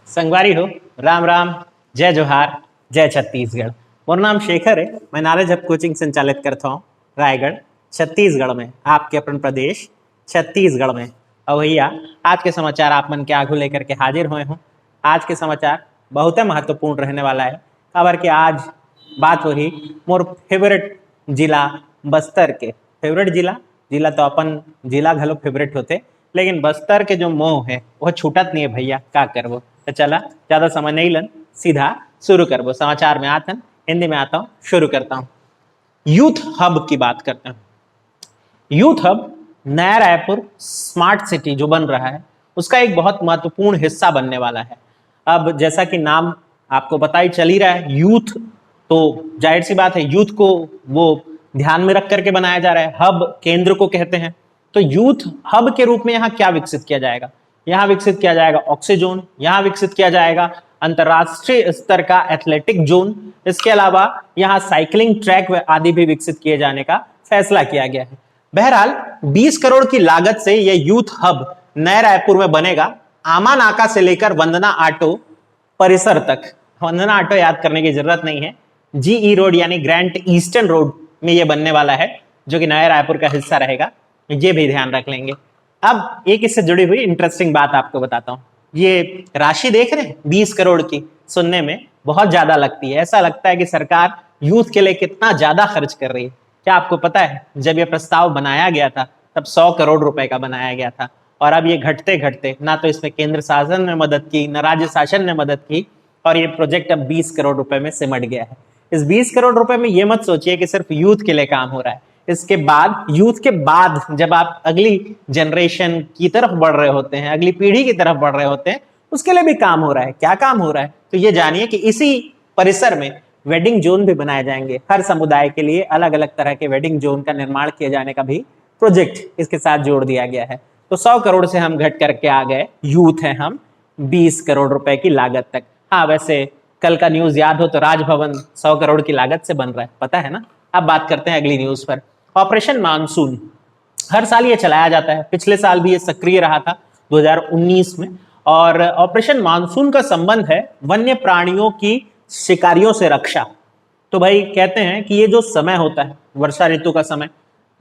संगवारी हो, राम राम, जय जोहार, जय छत्तीसगढ़। मोर नाम शेखर है। मैं नॉलेज हब कोचिंग संचालित करता हूँ रायगढ़ छत्तीसगढ़ में, आपके अपन प्रदेश छत्तीसगढ़ में। और भैया आज के समाचार आप मन के आगू लेकर के हाजिर हुए हूँ। आज के समाचार बहुत महत्वपूर्ण रहने वाला है। खबर कि आज बात हो रही मोर फेवरेट जिला बस्तर के। फेवरेट जिला जिला तो अपन जिला घलो फेवरेट होते, लेकिन बस्तर के जो मोह है वह छूटत नहीं है भैया। का करबो, तो चला ज्यादा समय नहीं लन, सीधा शुरू करबो। समाचार में आता हिंदी में आता हूँ, शुरू करता हूँ। यूथ हब की बात करते हैं। यूथ हब नया रायपुर स्मार्ट सिटी जो बन रहा है उसका एक बहुत महत्वपूर्ण हिस्सा बनने वाला है। अब जैसा कि नाम आपको पता ही चल ही रहा है, यूथ, तो जाहिर सी बात है यूथ को वो ध्यान में रख करके बनाया जा रहा है। हब केंद्र को कहते हैं। तो यूथ हब के रूप में यहाँ क्या विकसित किया जाएगा? यहाँ विकसित किया जाएगा ऑक्सीजोन, यहाँ विकसित किया जाएगा अंतरराष्ट्रीय स्तर का एथलेटिक जोन। इसके अलावा यहाँ साइकिलिंग ट्रैक आदि भी विकसित किए जाने का फैसला किया गया है। बहरहाल 20 करोड़ की लागत से यह यूथ हब नए रायपुर में बनेगा। आमा नाका से लेकर वंदना ऑटो परिसर तक। वंदना ऑटो याद करने की जरूरत नहीं है, जीई रोड यानी ग्रैंड ईस्टर्न रोड में यह बनने वाला है, जो कि नए रायपुर का हिस्सा रहेगा। ये भी ध्यान रख लेंगे। अब एक इससे जुड़ी हुई इंटरेस्टिंग बात आपको बताता हूं। ये राशि देख रहे हैं 20 करोड़ की, सुनने में बहुत ज्यादा लगती है। ऐसा लगता है कि सरकार यूथ के लिए कितना ज्यादा खर्च कर रही है। क्या आपको पता है जब यह प्रस्ताव बनाया गया था तब 100 करोड़ रुपए का बनाया गया था, और अब ये घटते घटते ना तो इसमें केंद्र शासन ने मदद की, न राज्य शासन ने मदद की, और ये प्रोजेक्ट अब 20 करोड़ रुपए में सिमट गया है। इस 20 करोड़ रुपए में ये मत सोचिए कि सिर्फ यूथ के लिए काम हो रहा है। इसके बाद, यूथ के बाद, जब आप अगली जनरेशन की तरफ बढ़ रहे होते हैं, अगली पीढ़ी की तरफ बढ़ रहे होते हैं, उसके लिए भी काम हो रहा है। क्या काम हो रहा है? तो ये जानिए कि इसी परिसर में वेडिंग जोन भी बनाए जाएंगे। हर समुदाय के लिए अलग अलग तरह के वेडिंग जोन का निर्माण किए जाने का भी प्रोजेक्ट इसके साथ जोड़ दिया गया है। तो 100 करोड़ से हम घट करके आ गए, यूथ है हम, 20 करोड़ रुपए की लागत तक। हाँ, वैसे कल का न्यूज याद हो तो राजभवन 100 करोड़ की लागत से बन रहा है, पता है ना। अब बात करते हैं अगली न्यूज पर। ऑपरेशन मानसून हर साल ये चलाया जाता है। पिछले साल भी ये सक्रिय रहा था 2019 में। और ऑपरेशन मानसून का संबंध है वन्य प्राणियों की शिकारियों से रक्षा। तो भाई कहते हैं कि ये जो समय होता है, वर्षा ऋतु का समय,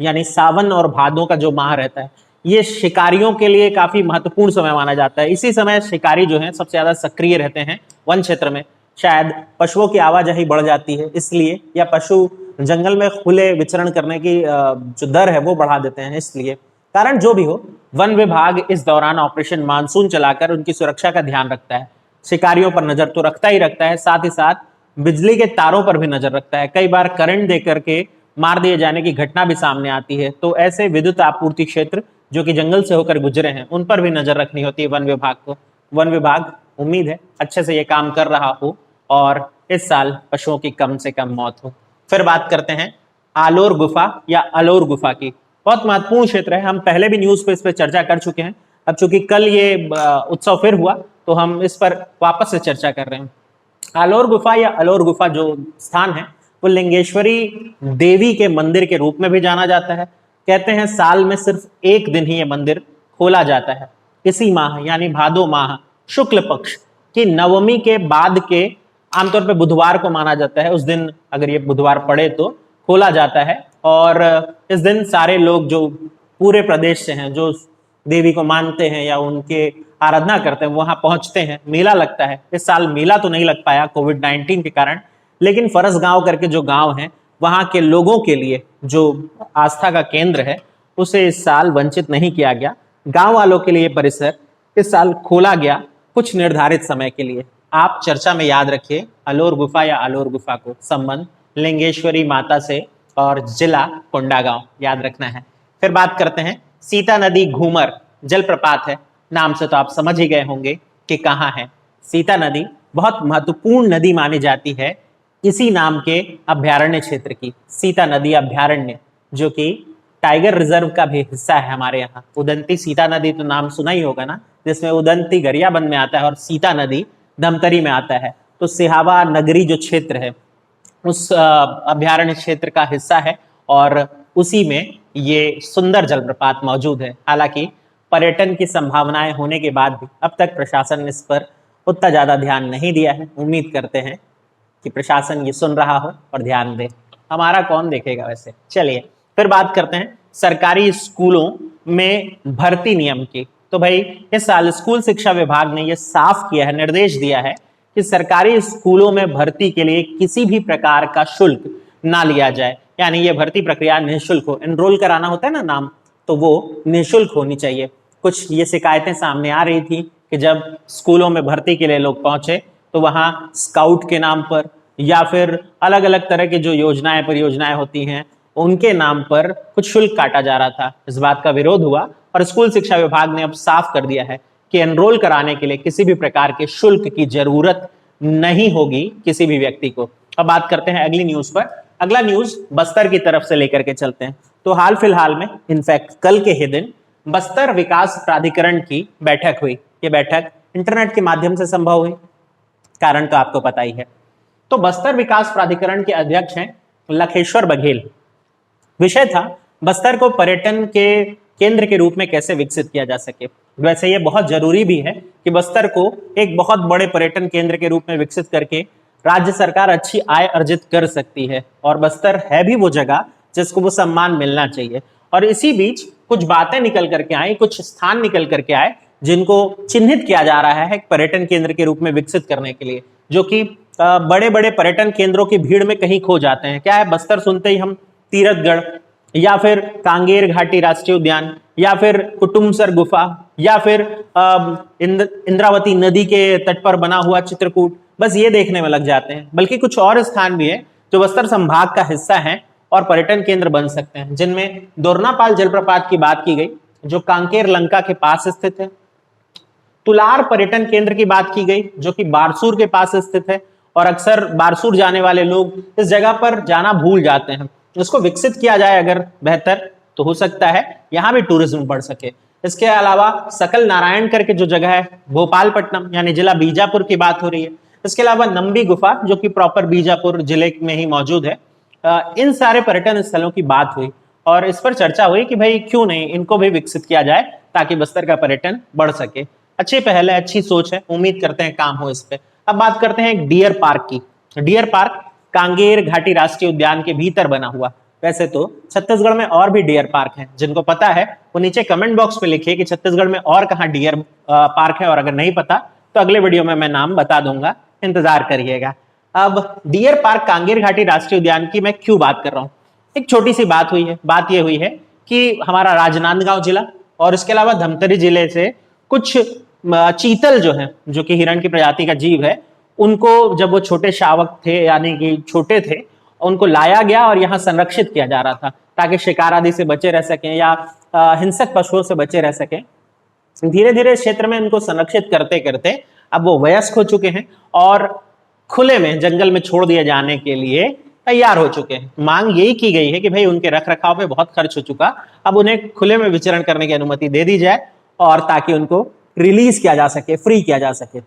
यानी सावन और भादों का जो माह रहता है, ये शिकारियों के लिए काफी महत्वपूर्ण समय माना जाता है। इसी समय शिकारी जो हैं सबसे ज्यादा सक्रिय रहते हैं वन क्षेत्र में। शायद पशुओं की आवाजाही बढ़ जाती है इसलिए, या पशु जंगल में खुले विचरण करने की जो दर है वो बढ़ा देते हैं इसलिए। कारण जो भी हो, वन विभाग इस दौरान ऑपरेशन मानसून चलाकर उनकी सुरक्षा का ध्यान रखता है। शिकारियों पर नजर तो रखता ही रखता है, साथ ही साथ बिजली के तारों पर भी नजर रखता है। कई बार करंट दे करके मार दिए जाने की घटना भी सामने आती है। तो ऐसे विद्युत आपूर्ति क्षेत्र जो कि जंगल से होकर गुजरे हैं, उन पर भी नजर रखनी होती है वन विभाग को। वन विभाग उम्मीद है अच्छे से ये काम कर रहा हो और इस साल पशुओं की कम से कम मौत हो। फिर बात करते हैं आलोर गुफा या अलोर गुफा की। बहुत महत्वपूर्ण क्षेत्र है। हम पहले भी न्यूज पे इस पर चर्चा कर चुके हैं। अब चूंकि कल ये उत्सव फिर हुआ तो हम इस पर वापस से चर्चा कर रहे हैं। आलोर गुफा या अलोर गुफा जो स्थान है वो लिंगेश्वरी देवी के मंदिर के रूप में भी जाना जाता है। कहते हैं साल में सिर्फ एक दिन ही ये मंदिर खोला जाता है। इसी माह यानी भादो माह शुक्ल पक्ष की नवमी के बाद के, आमतौर पे बुधवार को माना जाता है, उस दिन अगर ये बुधवार पड़े तो खोला जाता है। और इस दिन सारे लोग जो पूरे प्रदेश से हैं, जो देवी को मानते हैं या उनके आराधना करते हैं, वहां पहुंचते हैं। मेला लगता है। इस साल मेला तो नहीं लग पाया कोविड-19 के कारण, लेकिन फरसगांव करके जो गांव है वहां के लोगों के लिए जो आस्था का केंद्र है उसे इस साल वंचित नहीं किया गया। गांव वालों के लिए परिसर इस साल खोला गया कुछ निर्धारित समय के लिए। आप चर्चा में याद रखिए अलोर गुफा या अलोर गुफा को, संबंध लिंगेश्वरी माता से और जिला कोंडागांव याद रखना है। फिर बात करते हैं सीता नदी घूमर जलप्रपात है। नाम से तो आप समझ ही गए होंगे कि कहाँ है। सीता नदी बहुत महत्वपूर्ण नदी मानी जाती है इसी नाम के अभ्यारण्य क्षेत्र की। सीता नदी अभ्यारण्य जो कि टाइगर रिजर्व का भी हिस्सा है हमारे यहाँ। उदंती सीता नदी तो नाम सुना ही होगा ना, जिसमें उदंती गरियाबंद में आता है और सीता नदी धमतरी में आता है। तो सिहावा नगरी जो क्षेत्र है उस अभ्यारण्य क्षेत्र का हिस्सा है और उसी में ये सुंदर जलप्रपात मौजूद है। हालांकि पर्यटन की संभावनाएं होने के बाद भी अब तक प्रशासन इस पर उतना ज्यादा ध्यान नहीं दिया है। उम्मीद करते हैं कि प्रशासन ये सुन रहा हो और ध्यान दे। हमारा कौन देखेगा वैसे। चलिए फिर बात करते हैं सरकारी स्कूलों में भर्ती नियम की। तो भाई इस साल स्कूल शिक्षा विभाग ने यह साफ किया है, निर्देश दिया है कि सरकारी स्कूलों में भर्ती के लिए किसी भी प्रकार का शुल्क ना लिया जाए, यानी यह भर्ती प्रक्रिया निःशुल्क हो। एनरोल कराना होता है ना नाम, तो वो निःशुल्क होनी चाहिए। कुछ ये शिकायतें सामने आ रही थी कि जब स्कूलों में भर्ती के लिए लोग पहुंचे तो वहां स्काउट के नाम पर या फिर अलग अलग तरह की जो योजनाएं परियोजनाएं होती हैं उनके नाम पर कुछ शुल्क काटा जा रहा था। इस बात का विरोध हुआ और स्कूल शिक्षा विभाग ने अब साफ कर दिया है कि एनरोल कराने के लिए किसी भी प्रकार के शुल्क की जरूरत नहीं होगी किसी भी व्यक्ति को। अब बात करते हैं अगली न्यूज पर। अगला न्यूज बस्तर की तरफ से लेकर के चलते हैं। तो हाल फिलहाल में इनफैक्ट कल के ही दिन बस्तर विकास प्राधिकरण की बैठक हुई। ये बैठक इंटरनेट के माध्यम से संभव हुई, कारण तो आपको पता ही है। तो बस्तर विकास प्राधिकरण के अध्यक्ष हैं लखेश्वर बघेल। विषय था बस्तर को पर्यटन के केंद्र के रूप में कैसे विकसित किया जा सके। वैसे ये बहुत जरूरी भी है कि बस्तर को एक बहुत बड़े पर्यटन केंद्र के रूप में विकसित करके राज्य सरकार अच्छी आय अर्जित कर सकती है, और बस्तर है भी वो जगह जिसको वो सम्मान मिलना चाहिए। और इसी बीच कुछ बातें निकल करके आई, कुछ स्थान निकल करके आए जिनको चिन्हित किया जा रहा है पर्यटन केंद्र के रूप में विकसित करने के लिए, जो कि बड़े बड़े पर्यटन केंद्रों की भीड़ में कहीं खो जाते हैं। क्या है, बस्तर सुनते ही हम तीरथगढ़ या फिर कांगेर घाटी राष्ट्रीय उद्यान या फिर कुटुम्बसर गुफा या फिर इंद्रावती नदी के तट पर बना हुआ चित्रकूट, बस ये देखने में लग जाते हैं। बल्कि कुछ और स्थान भी है जो बस्तर संभाग का हिस्सा है और पर्यटन केंद्र बन सकते हैं, जिनमें दोरनापाल जलप्रपात की बात की गई जो कांकेर लंका के पास स्थित है। तुलार पर्यटन केंद्र की बात की गई जो कि बारसूर के पास स्थित है, और अक्सर बारसूर जाने वाले लोग इस जगह पर जाना भूल जाते हैं। इसको विकसित किया जाए अगर बेहतर, तो हो सकता है यहां भी टूरिज्म बढ़ सके। इसके अलावा सकल नारायण करके जो जगह है भोपालपट्टनम यानी जिला बीजापुर की बात हो रही है। इसके अलावा नंबी गुफा जो कि प्रॉपर बीजापुर जिले में ही मौजूद है। इन सारे पर्यटन स्थलों की बात हुई और इस पर चर्चा हुई कि भाई क्यों नहीं इनको भी विकसित किया जाए ताकि बस्तर का पर्यटन बढ़ सके। अच्छी पहल है, अच्छी सोच है, उम्मीद करते हैं काम हो इस पे। अब बात करते हैं एक डियर पार्क की। डियर पार्क कांगेर घाटी राष्ट्रीय उद्यान के भीतर बना हुआ। वैसे तो छत्तीसगढ़ में और भी डियर पार्क हैं, जिनको पता है वो नीचे कमेंट बॉक्स पे लिखिए कि छत्तीसगढ़ में और कहाँ डियर पार्क है, और अगर नहीं पता तो अगले वीडियो में मैं नाम बता दूंगा, इंतजार करिएगा। अब डियर पार्क कांगेर घाटी राष्ट्रीय उद्यान की मैं क्यों बात कर रहा हूँ, एक छोटी सी बात हुई है। बात यह हुई है कि हमारा राजनांदगांव जिला और इसके अलावा धमतरी जिले से कुछ चीतल जो है, जो कि हिरण की प्रजाति का जीव है, उनको जब वो छोटे शावक थे यानी कि छोटे थे, उनको लाया गया और यहाँ संरक्षित किया जा रहा था ताकि शिकार आदि से बचे रह सकें या हिंसक पशुओं से बचे रह सकें। धीरे धीरे क्षेत्र में इनको संरक्षित करते करते अब वो वयस्क हो चुके हैं और खुले में जंगल में छोड़ दिए जाने के लिए तैयार हो चुके हैं। मांग यही की गई है कि भाई उनके रख रखाव पे बहुत खर्च हो चुका, अब उन्हें खुले में विचरण करने की अनुमति दे दी जाए और ताकि उनको रिलीज किया जा सके, फ्री किया जा सके।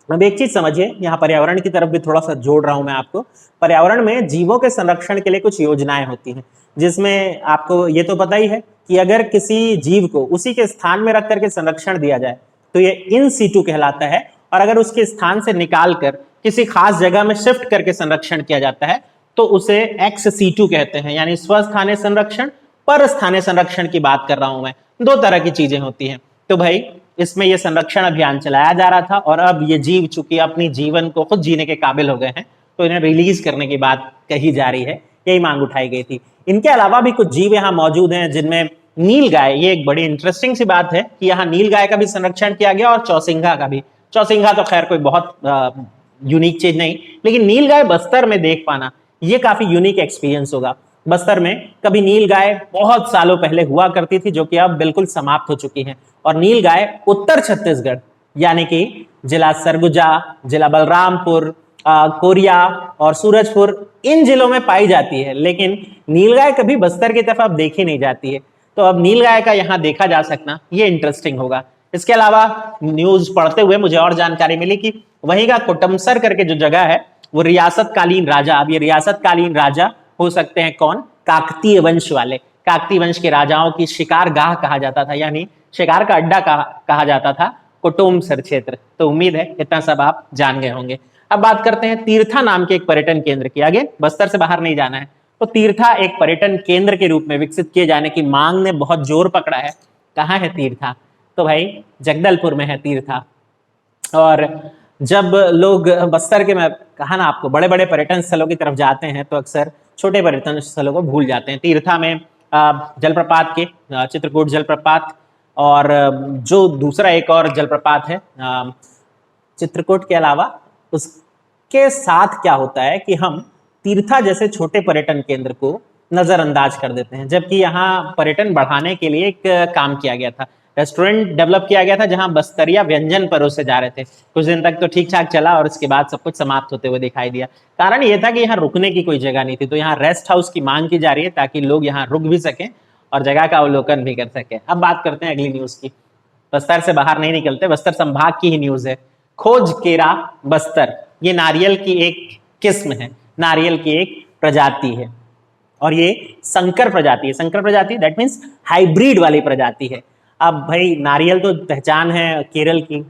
अब एक चीज समझिए, यहाँ पर्यावरण की तरफ भी थोड़ा सा जोड़ रहा हूं मैं आपको। पर्यावरण में जीवों के संरक्षण के लिए कुछ योजनाएं होती हैं, जिसमें आपको ये तो पता ही है कि अगर किसी जीव को उसी के स्थान में रख करके संरक्षण दिया जाए तो ये इन सीटू कहलाता है, और अगर उसके स्थान से निकाल कर किसी खास जगह में शिफ्ट करके संरक्षण किया जाता है तो उसे एक्स सीटू कहते हैं, यानी स्वस्थानीय संरक्षण, पर स्थानीय संरक्षण की बात कर रहा हूं मैं। दो तरह की चीजें होती हैं। तो भाई इसमें यह संरक्षण अभियान चलाया जा रहा था और अब ये जीव चूंकि अपनी जीवन को खुद जीने के काबिल हो गए हैं तो इन्हें रिलीज करने की बात कही जा रही है, यही मांग उठाई गई थी। इनके अलावा भी कुछ जीव यहाँ मौजूद हैं जिनमें नील गाय, ये एक बड़ी इंटरेस्टिंग सी बात है कि यहाँ नील गाय का भी संरक्षण किया गया और चौसिंघा का भी। चौसिंघा तो खैर कोई बहुत यूनिक चीज नहीं, लेकिन नील गाय बस्तर में देख पाना ये काफी यूनिक एक्सपीरियंस होगा। बस्तर में कभी नील गाय बहुत सालों पहले हुआ करती थी जो कि अब बिल्कुल समाप्त हो चुकी है, और नील गाय उत्तर छत्तीसगढ़ यानी कि जिला सरगुजा, जिला बलरामपुर, कोरिया और सूरजपुर, इन जिलों में पाई जाती है। लेकिन नीलगाय कभी बस्तर की तरफ अब देखी नहीं जाती है, तो अब नीलगाय का यहाँ देखा जा सकना ये इंटरेस्टिंग होगा। इसके अलावा न्यूज पढ़ते हुए मुझे और जानकारी मिली कि वहीं का कुटुम्बसर करके जो जगह है वो रियासत कालीन राजा, अब ये रियासत कालीन राजा हो सकते हैं कौन, काकतीय वंश वाले। काकतीय वंश के राजाओं की शिकार गाह कहा जाता था, यानी शिकार का अड्डा कहा जाता था, कोटोमसर क्षेत्र। तो उम्मीद है इतना सब आप जान गए होंगे। अब बात करते हैं तीर्था नाम के एक पर्यटन केंद्र की। आगे बस्तर से बाहर नहीं जाना है। तो तीर्था एक पर्यटन केंद्र के रूप में विकसित किए जाने की मांग ने बहुत जोर पकड़ा है। कहाँ है तीर्था? तो भाई जगदलपुर में है तीर्था। और जब लोग बस्तर के, मैं कहा ना आपको, बड़े बड़े पर्यटन स्थलों की तरफ जाते हैं तो अक्सर छोटे पर्यटन स्थलों को भूल जाते हैं। तीर्था में जलप्रपात के चित्रकूट जलप्रपात, और जो दूसरा एक और जलप्रपात है चित्रकूट के अलावा, उसके साथ क्या होता है कि हम तीर्था जैसे छोटे पर्यटन केंद्र को नजरअंदाज कर देते हैं, जबकि यहाँ पर्यटन बढ़ाने के लिए एक काम किया गया था। रेस्टोरेंट डेवलप किया गया था जहां बस्तरिया व्यंजन परोसे जा रहे थे। कुछ दिन तक तो ठीक ठाक चला और उसके बाद सब कुछ समाप्त होते हुए दिखाई दिया। कारण यह था कि यहाँ रुकने की कोई जगह नहीं थी, तो यहाँ रेस्ट हाउस की मांग की जा रही है ताकि लोग यहाँ रुक भी सकें और जगह का अवलोकन भी कर सके। अब बात करते हैं अगली न्यूज की। बस्तर से बाहर नहीं निकलते, बस्तर संभाग की ही न्यूज है। खोज केरा बस्तर, ये नारियल की एक किस्म है, नारियल की एक प्रजाति है, और ये संकर प्रजाति है। संकर प्रजाति दैट मीन्स हाइब्रिड वाली प्रजाति है। अब भाई नारियल तो पहचान है केरल की,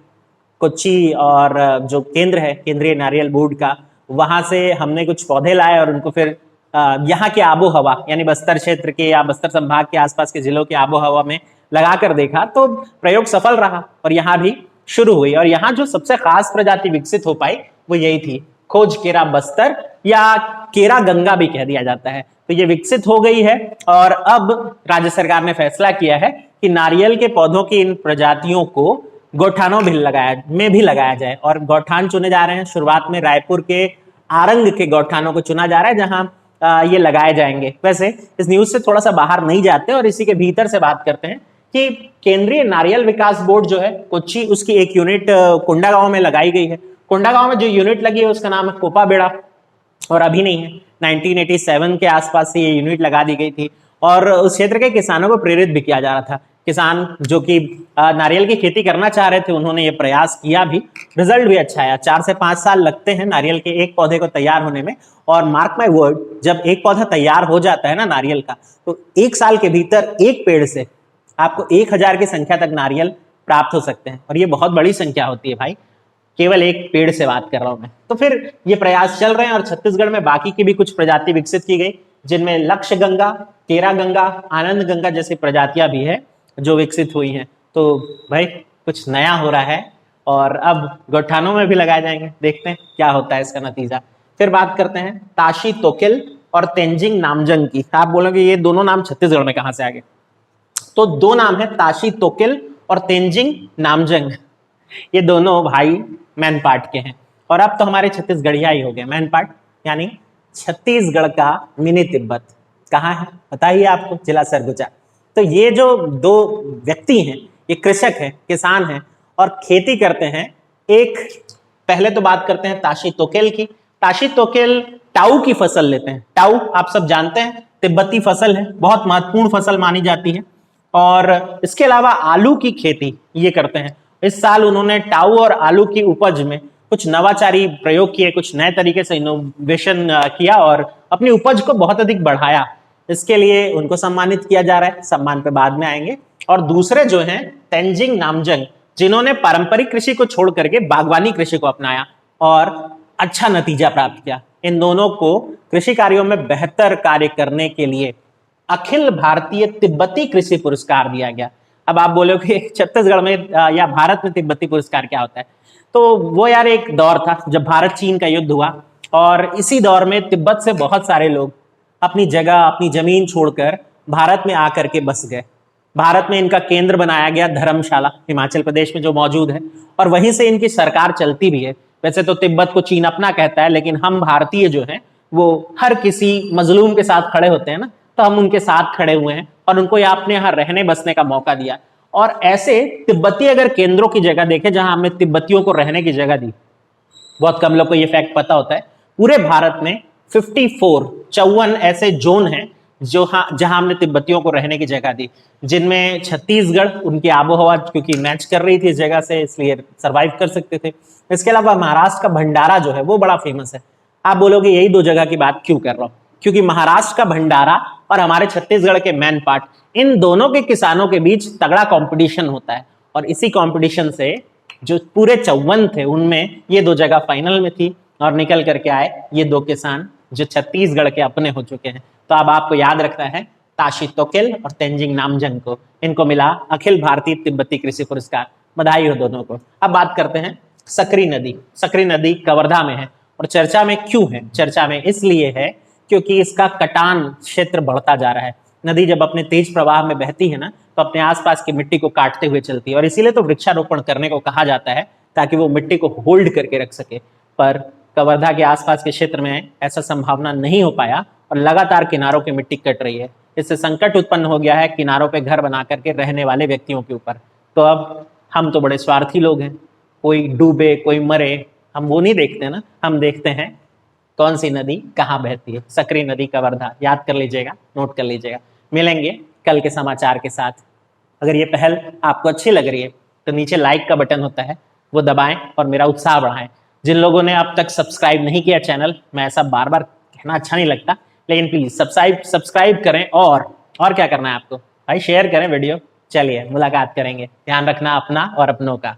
कोच्चि और जो केंद्र है केंद्रीय नारियल बोर्ड का, वहां से हमने कुछ पौधे लाए और उनको फिर यहाँ के आबो हवा यानी बस्तर क्षेत्र के या बस्तर संभाग के आसपास के जिलों के आबो हवा में लगा कर देखा, तो प्रयोग सफल रहा और यहाँ भी शुरू हुई। और यहाँ जो सबसे खास प्रजाति विकसित हो पाई वो यही थी, खोज केरा बस्तर, या केरा गंगा भी कह दिया जाता है। तो ये विकसित हो गई है और अब राज्य सरकार ने फैसला किया है कि नारियल के पौधों की इन प्रजातियों को गौठानों में भी लगाया जाए। और गौठान चुने जा रहे हैं। शुरुआत में रायपुर के आरंग के गौठानों को चुना जा रहा है जहां ये लगाए जाएंगे। वैसे इस न्यूज से थोड़ा सा बाहर नहीं जाते और इसी के भीतर से बात करते हैं कि केंद्रीय नारियल विकास बोर्ड जो है कोच्चि, उसकी एक यूनिट कोंडागांव में लगाई गई है। कोंडागांव में जो यूनिट लगी है उसका नाम है कोपाबेड़ा, और अभी नहीं है, 1987 के आसपास से ये यूनिट लगा दी गई थी। और उस क्षेत्र के किसानों को प्रेरित भी किया जा रहा था। किसान जो कि नारियल की खेती करना चाह रहे थे, उन्होंने ये प्रयास किया भी, रिजल्ट भी अच्छा आया। 4 से 5 साल लगते हैं नारियल के एक पौधे को तैयार होने में, और मार्क माय वर्ड, जब एक पौधा तैयार हो जाता है ना नारियल का, तो 1 साल के भीतर एक पेड़ से आपको 1000 की संख्या तक नारियल प्राप्त हो सकते हैं। और ये बहुत बड़ी संख्या होती है भाई, केवल एक पेड़ से बात कर रहा हूं मैं। तो फिर ये प्रयास चल रहे हैं और छत्तीसगढ़ में बाकी की भी कुछ प्रजाति विकसित की गई, जिनमें लक्ष्य गंगा, केरा गंगा, आनंद गंगा जैसी प्रजातियां भी है जो विकसित हुई हैं। तो भाई कुछ नया हो रहा है और अब गौठानों में भी लगाए जाएंगे, देखते हैं क्या होता है इसका नतीजा। फिर बात करते हैं ताशी तोकिल और तेंजिंग नामजंग की। आप बोलोगे ये दोनों नाम छत्तीसगढ़ में कहां से आ गए? तो 2 नाम है, ताशी तोकिल और तेंजिंग नामजंग। ये दोनों भाई मैनपाट के हैं, और अब तो हमारे छत्तीसगढ़िया ही हो गए। मैनपाट यानी छत्तीसगढ़ का मिनी तिब्बत कहाँ है पता ही है आपको? जिला सरगुजा। तो ये जो 2 व्यक्ति हैं, ये कृषक हैं, किसान हैं और खेती करते हैं। एक पहले तो बात करते हैं ताशी तोकेल की। ताशी तोकेल टाऊ की फसल लेते हैं। टाऊ आप सब जानते हैं तिब्बती फसल है, बहुत महत्वपूर्ण फसल मानी जाती है। और इसके अलावा आलू की खेती ये करते हैं। इस साल उन्होंने टाऊ और आलू की उपज में कुछ नवाचारी प्रयोग किए, कुछ नए तरीके से इनोवेशन किया और अपनी उपज को बहुत अधिक बढ़ाया। इसके लिए उनको सम्मानित किया जा रहा है, सम्मान पे बाद में आएंगे। और दूसरे जो हैं तेंजिंग नामजंग, जिन्होंने पारंपरिक कृषि को छोड़ करके बागवानी कृषि को अपनाया और अच्छा नतीजा प्राप्त किया। इन दोनों को कृषि कार्यों में बेहतर कार्य करने के लिए अखिल भारतीय तिब्बती कृषि पुरस्कार दिया गया। अब आप बोलोगे छत्तीसगढ़ में या भारत में तिब्बती पुरस्कार क्या होता है? तो वो यार एक दौर था जब भारत चीन का युद्ध हुआ, और इसी दौर में तिब्बत से बहुत सारे लोग अपनी जगह, अपनी जमीन छोड़कर भारत में आकर के बस गए। भारत में इनका केंद्र बनाया गया धर्मशाला, हिमाचल प्रदेश में जो मौजूद है, और वहीं से इनकी सरकार चलती भी है। वैसे तो तिब्बत को चीन अपना कहता है, लेकिन हम भारतीय जो हैं वो हर किसी मजलूम के साथ खड़े होते हैं ना, तो हम उनके साथ खड़े हुए हैं और उनको अपने यहाँ रहने बसने का मौका दिया। और ऐसे तिब्बती अगर केंद्रों की जगह देखें जहां हमने तिब्बतियों को रहने की जगह दी, बहुत कम लोग को ये फैक्ट पता होता है, पूरे भारत में 54 ऐसे जोन हैं जहां हमने तिब्बतियों को रहने की जगह दी, जिनमें छत्तीसगढ़ उनकी आबोहवा क्योंकि मैच कर रही थी इस जगह से, इसलिए सरवाइव कर सकते थे। इसके अलावा महाराष्ट्र का भंडारा जो है वो बड़ा फेमस है। आप बोलोगे यही 2 जगह की बात क्यों कर रहा हूं? क्योंकि महाराष्ट्र का भंडारा और हमारे छत्तीसगढ़ के मैनपाट, इन दोनों के किसानों के बीच तगड़ा कंपटीशन होता है, और इसी कंपटीशन से जो पूरे 54 थे उनमें ये 2 जगह फाइनल में थी और निकल करके आए ये 2 किसान जो छत्तीसगढ़ के अपने हो चुके हैं। तो अब आपको याद रखना है ताशी तोकिल और तेंजिंग नामजंग को, इनको मिला अखिल भारतीय तिब्बती कृषि पुरस्कार। बधाई हो दोनों को। अब बात करते हैं सकरी नदी। सकरी नदी कवर्धा में है और चर्चा में क्यों है? चर्चा में इसलिए है क्योंकि इसका कटान क्षेत्र बढ़ता जा रहा है। नदी जब अपने तेज प्रवाह में बहती है ना तो अपने आसपास की मिट्टी को काटते हुए चलती है और इसीलिए तो वृक्षारोपण करने को कहा जाता है ताकि वो मिट्टी को होल्ड करके रख सके। पर कवर्धा के आसपास के क्षेत्र में ऐसा संभावना नहीं हो पाया और लगातार किनारों की मिट्टी कट रही है। इससे संकट उत्पन्न हो गया है किनारों पे घर बना करके रहने वाले व्यक्तियों के ऊपर। तो अब हम तो बड़े स्वार्थी लोग हैं, कोई डूबे कोई मरे हम वो नहीं देखते ना, हम देखते हैं कौन सी नदी कहाँ बहती है। सकरी नदी कवर्धा, याद कर लीजिएगा, नोट कर लीजिएगा। मिलेंगे कल के समाचार के साथ। अगर ये पहल आपको अच्छी लग रही है तो नीचे लाइक का बटन होता है वो दबाएं और मेरा उत्साह बढ़ाएं। जिन लोगों ने अब तक सब्सक्राइब नहीं किया चैनल, मैं ऐसा बार बार कहना अच्छा नहीं लगता, लेकिन प्लीज सब्सक्राइब करें। और क्या करना है आपको भाई, शेयर करें वीडियो। चलिए मुलाकात करेंगे, ध्यान रखना अपना और अपनों का।